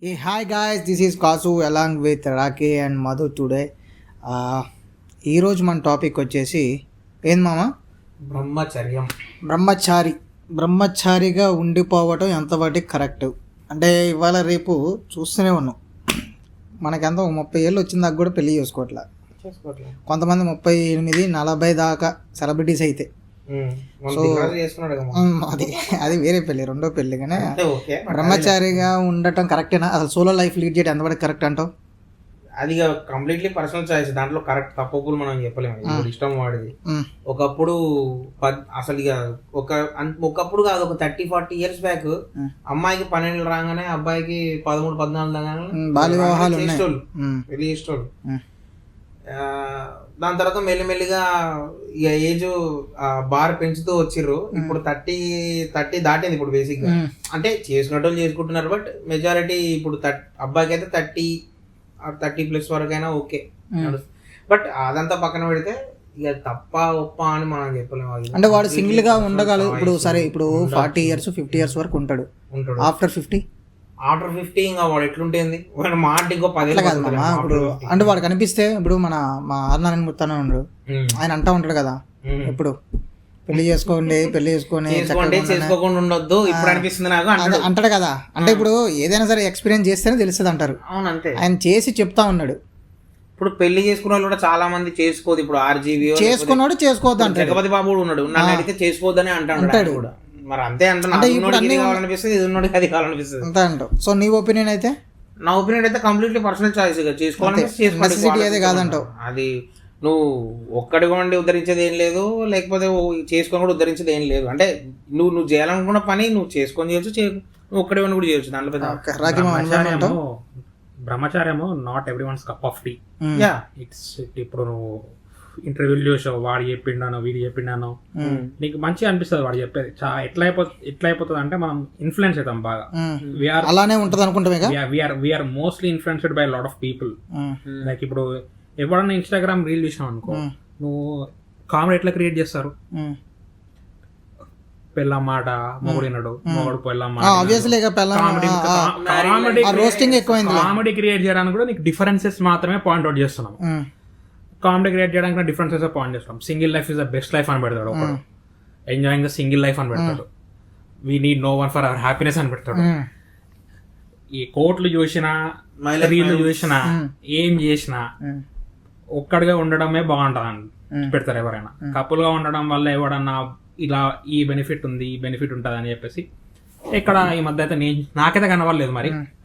Hey, hi guys, this is Kasu along with Raki and Madhu today. ఈరోజు మన topic వచ్చేసి ఏం మామ? బ్రహ్మచారిగా ఉండిపోవటం ఎంతవాటికి కరెక్ట్ అంటే ఇవాళ రేపు చూస్తూనే ఉన్నాం. మనకెంత 30 ఏళ్ళు వచ్చిన దాకా కూడా పెళ్లి చేసుకోవట్లా. కొంతమంది 38, 40 దాకా సెలబ్రిటీస్ అయితే. సో అది వేరే పెళ్ళి, రెండో పెళ్ళి. కానీ బ్రహ్మచారిగా ఉండటం కరెక్టేనా? అసలు సోలో లైఫ్ లీడ్ చేయడం ఎంతవరకు కరెక్ట్ అంటావు? అది కంప్లీట్లీ పర్సనల్ చాయిస్, దాంట్లో కరెక్ట్ తప్పులు మనం చెప్పలేము. ఇప్పుడు ఇష్టం వాడిది. ఒకప్పుడు అసలు ఒకప్పుడు కాదు, ఒక 30-40 ఇయర్స్ బ్యాక్ అమ్మాయికి 12 రాగానే అబ్బాయికి 13-14 రాగానే పెళ్లి చేసేటోళ్ళు. దాని తర్వాత మెల్లిమెల్లిగా ఇక ఏజ్ బార్ పెంచుతూ వచ్చిర్రు. ఇప్పుడు 30 దాటింది ఇప్పుడు బేసిక్ గా. అంటే చేసుకున్నట్టు చేసుకుంటున్నారు, బట్ మెజారిటీ ఇప్పుడు అబ్బాయికి అయితే 30+ వరకైనా ఓకే. బట్ అదంతా పక్కన పెడితే ఇక తప్ప ఒప్ప అని మనం చెప్పలేము. అంటే వాడు సింగిల్ గా ఉండగలదు. ఇప్పుడు సరే, ఇప్పుడు 40 ఇయర్స్ 50 ఇయర్స్ వరకు ఉంటాడు. ఆఫ్టర్ 50 ఇంకా వాడు ఎట్లుంటుంది మాట ఇంకో 10 కాదమ్మా. ఇప్పుడు అంటే వాడు కనిపిస్తే, ఇప్పుడు మా ఆర్నారాయణ ముత్తానే ఉన్నాడు, ఆయన అంటా ఉంటాడు కదా, ఇప్పుడు పెళ్లి చేసుకొని చేసుకోకుండా ఉండొద్దు ఇప్పుడు అనిపిస్తుంది నాకు అంటాడు కదా. అంటే ఇప్పుడు ఏదైనా సరే ఎక్స్పీరియన్స్ చేస్తేనే తెలుస్తుంది అంటారు. అవునంతే, ఆయన చేసి చెప్తా ఉన్నాడు. ఇప్పుడు పెళ్లి చేసుకున్న వాళ్ళు కూడా చాలా మంది చేసుకోదు. ఇప్పుడు ఆర్జీవి చేసుకున్నాడు, చేసుకోవద్దు అంటే జగపతి బాబు కూడా ఉన్నాడు, నన్ను అడిగితే చేసుకోవద్దని అంటాడు కూడా. మరి అంతే అంటే కావాలనిపిస్తుంది, ఇది ఉన్నోడికి అది కావాలనిపిస్తుంది అంతే అంటావు. సో నీ ఒపీనియన్ అయితే? నా ఒపీనియన్ అయితే కంప్లీట్లీ పర్సనల్ చాయిస్. చేసుకోవాలి కాదంటావు. అది నువ్వు ఒక్కడిగా ఉండి ఉద్ధరించేది ఏం లేదు, లేకపోతే చేసుకొని కూడా ఉద్ధరించేది ఏం లేదు. అంటే నువ్వు చేయాలనుకున్న పని నువ్వు చేసుకొని చేయొచ్చు, నువ్వు ఒక్కడే ఉండి కూడా చేయొచ్చు. దాంట్లో బ్రహ్మచార్యము not everyone's cup of tea. It's ఇప్పుడు నువ్వు ఇంటర్వ్యూలు చూసావు, వాడు చెప్పిండాను వీడు చెప్పిండాను, నీకు మంచిగా అనిపిస్తుంది వాడు చెప్పేది. ఎట్లా అయిపోతుంది అంటే మనం ఇన్ఫ్లుయెన్స్ అవుతాం బాగా. అలానే ఉంటది అనుకుంటామే. We are mostly influenced by lot of people. Like ఇప్పుడు ఎవడన్నా ఇన్స్టాగ్రామ్ రీల్ చూసినావు అనుకో, నువ్వు కామెడీ ఎట్లా క్రియేట్ చేస్తారు? పెళ్ళ మాట మొగుడినడు, మొగుడు పెళ్ళ మాట, కామెడీ క్రియేట్ చేయడానికి కూడా నీకు డిఫరెన్సెస్ మాత్రమే పాయింట్ అవుట్ చేస్తున్నాం. కామెడీ క్రియేట్ చేయడానికి డిఫరెన్సెస్ పాయింట్ చేస్తున్నాం. Single life is the best life అని పెడతాడు ఒకడు, ఎంజాయింగ్ ద సింగిల్ లైఫ్ అని పెడతాడు. We need no one for our happiness అని పెడతాడు. ఈ కోట్లు చూసినా రీళ్లు చూసినా ఏం చేసినా ఒక్కడిగా ఉండడమే బాగుంటది పెడతారు ఎవరైనా. కపుల్ గా ఉండడం వల్ల ఎవడన్నా ఇలా ఈ బెనిఫిట్ ఉంది, ఈ బెనిఫిట్ ఉంటుంది అని చెప్పేసి ఇక్కడ ఈ మధ్య అయితే నాకైతే కనవలేదు మరి.